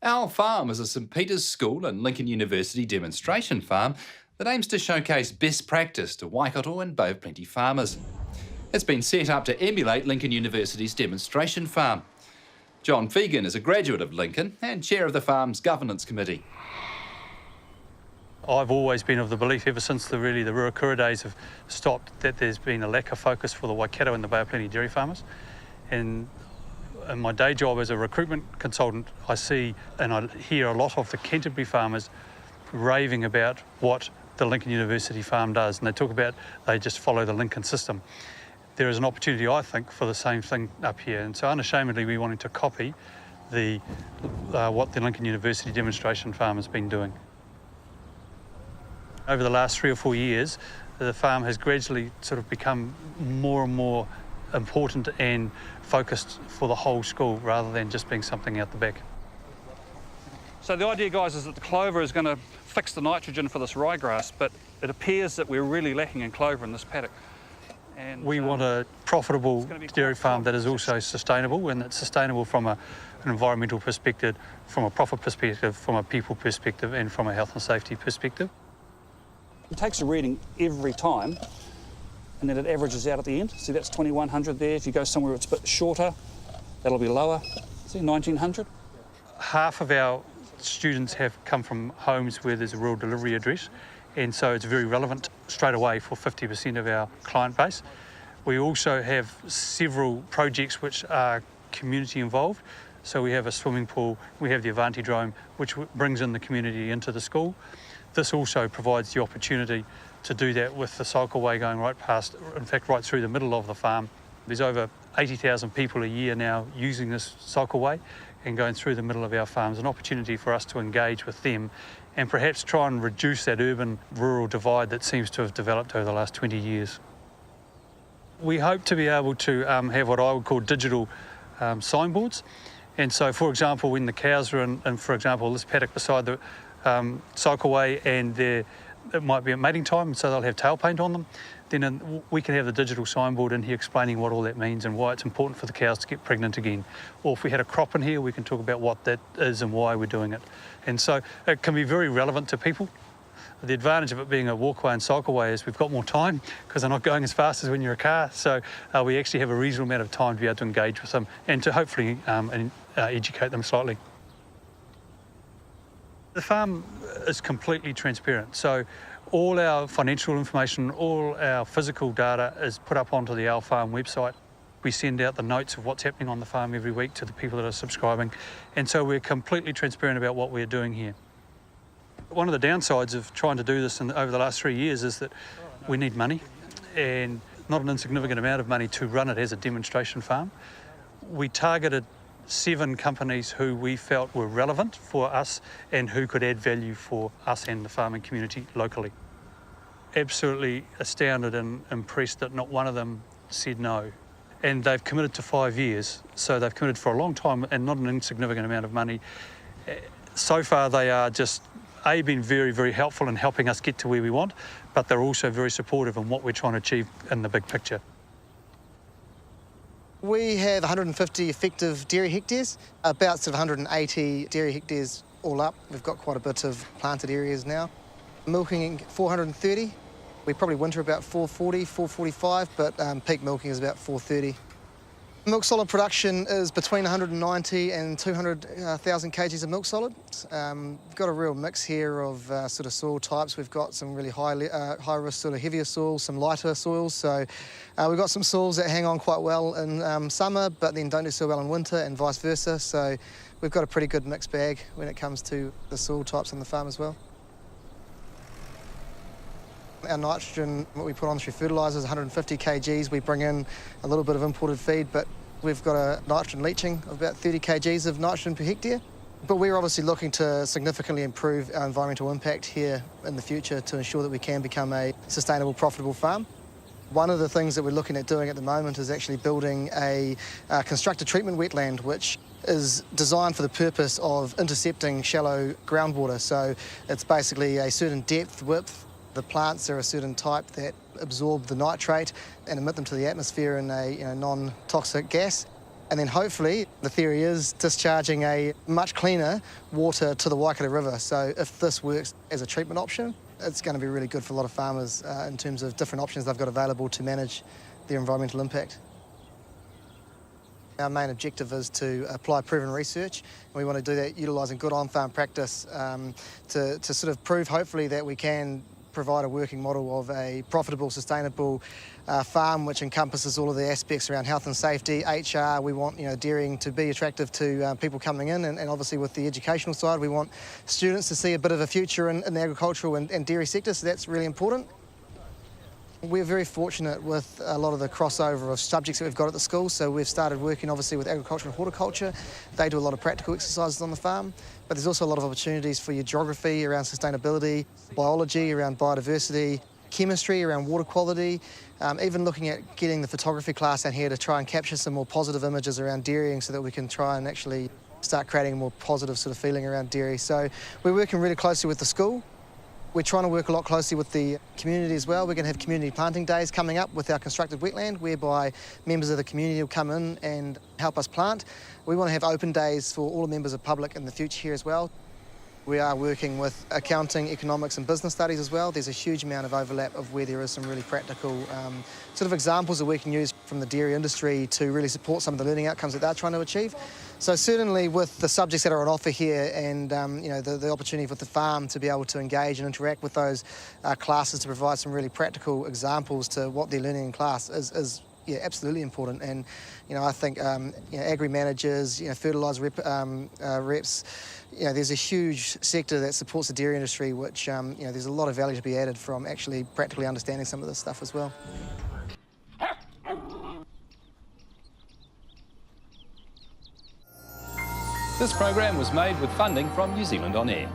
Our farm is a St Peter's School and Lincoln University demonstration farm that aims to showcase best practice to Waikato and Bay of Plenty farmers. It's been set up to emulate Lincoln University's demonstration farm. John Fegan is a graduate of Lincoln and chair of the farm's governance committee. I've always been of the belief, ever since the Ruakura days have stopped, that there's been a lack of focus for the Waikato and the Bay of Plenty dairy farmers. And in my day job as a recruitment consultant, I see and I hear a lot of the Canterbury farmers raving about what the Lincoln University farm does, and they talk about they just follow the Lincoln system. There is an opportunity, I think, for the same thing up here, and so unashamedly we wanted to copy what the Lincoln University demonstration farm has been doing. Over the last 3 or 4 years, the farm has gradually sort of become more and more important and focused for the whole school rather than just being something out the back. So the idea, guys, is that the clover is going to fix the nitrogen for this ryegrass, but it appears that we're really lacking in clover in this paddock. And we want a profitable dairy farm that is also sustainable, and it's sustainable from an environmental perspective, from a profit perspective, from a people perspective, and from a health and safety perspective. It takes a reading every time, and then it averages out at the end. See, that's 2100 there. If you go somewhere it's a bit shorter, that'll be lower. See, 1900. Half of our students have come from homes where there's a rural delivery address, and so it's very relevant straight away for 50% of our client base. We also have several projects which are community involved. So we have a swimming pool, we have the Avantidrome, which brings in the community into the school. This also provides the opportunity to do that with the cycleway going right past, in fact, right through the middle of the farm. There's over 80,000 people a year now using this cycleway and going through the middle of our farms, an opportunity for us to engage with them and perhaps try and reduce that urban-rural divide that seems to have developed over the last 20 years. We hope to be able to have what I would call digital signboards. And so, for example, when the cows are in, for example, this paddock beside the cycleway, and it might be at mating time, so they'll have tail paint on them, then we can have the digital signboard in here explaining what all that means and why it's important for the cows to get pregnant again. Or if we had a crop in here, we can talk about what that is and why we're doing it. And so it can be very relevant to people. The advantage of it being a walkway and cycleway is we've got more time because they're not going as fast as when you're a car. So we actually have a reasonable amount of time to be able to engage with them and to hopefully educate them slightly. The farm is completely transparent, so all our financial information, all our physical data is put up onto the Our Farm website. We send out the notes of what's happening on the farm every week to the people that are subscribing, and so we're completely transparent about what we're doing here. One of the downsides of trying to do this over the last 3 years is that we need money, and not an insignificant amount of money to run it as a demonstration farm. We targeted 7 companies who we felt were relevant for us and who could add value for us and the farming community locally. Absolutely astounded and impressed that not one of them said no. And they've committed to 5 years, so they've committed for a long time and not an insignificant amount of money. So far they are just been very, very helpful in helping us get to where we want, but they're also very supportive in what we're trying to achieve in the big picture. We have 150 effective dairy hectares, about sort of 180 dairy hectares all up. We've got quite a bit of planted areas now. Milking 430. We probably winter about 440, 445, but peak milking is about 430. Milk solid production is between 190 and 200,000 kgs of milk solid. We've got a real mix here of sort of soil types. We've got some really high risk sort of heavier soils, some lighter soils. So we've got some soils that hang on quite well in summer, but then don't do so well in winter, and vice versa. So we've got a pretty good mixed bag when it comes to the soil types on the farm as well. Our nitrogen, what we put on through fertilisers, 150 kgs. We bring in a little bit of imported feed, but we've got a nitrogen leaching of about 30 kgs of nitrogen per hectare. But we're obviously looking to significantly improve our environmental impact here in the future to ensure that we can become a sustainable, profitable farm. One of the things that we're looking at doing at the moment is actually building a constructed treatment wetland, which is designed for the purpose of intercepting shallow groundwater. So it's basically a certain depth, width. The plants are a certain type that absorb the nitrate and emit them to the atmosphere in a non-toxic gas. And then hopefully, the theory is discharging a much cleaner water to the Waikato River. So if this works as a treatment option, it's going to be really good for a lot of farmers in terms of different options they've got available to manage their environmental impact. Our main objective is to apply proven research, and we want to do that utilising good on-farm practice to sort of prove, hopefully, that we can provide a working model of a profitable, sustainable farm which encompasses all of the aspects around health and safety, HR. We want dairying to be attractive to people coming in, and obviously with the educational side, we want students to see a bit of a future in the agricultural and dairy sector, so that's really important. We're very fortunate with a lot of the crossover of subjects that we've got at the school. So we've started working obviously with agriculture and horticulture. They do a lot of practical exercises on the farm, but there's also a lot of opportunities for your geography around sustainability, biology around biodiversity, chemistry around water quality, even looking at getting the photography class down here to try and capture some more positive images around dairying so that we can try and actually start creating a more positive sort of feeling around dairy. So we're working really closely with the school. We're trying to work a lot closely with the community as well. We're going to have community planting days coming up with our constructed wetland, whereby members of the community will come in and help us plant. We want to have open days for all the members of the public in the future here as well. We are working with accounting, economics and business studies as well. There's a huge amount of overlap of where there is some really practical sort of examples that we can use from the dairy industry to really support some of the learning outcomes that they're trying to achieve. So certainly with the subjects that are on offer here and the opportunity for the farm to be able to engage and interact with those classes to provide some really practical examples to what they're learning in class is absolutely important. And I think agri managers, fertiliser reps, there's a huge sector that supports the dairy industry, which there's a lot of value to be added from actually practically understanding some of this stuff as well. This program was made with funding from New Zealand On Air.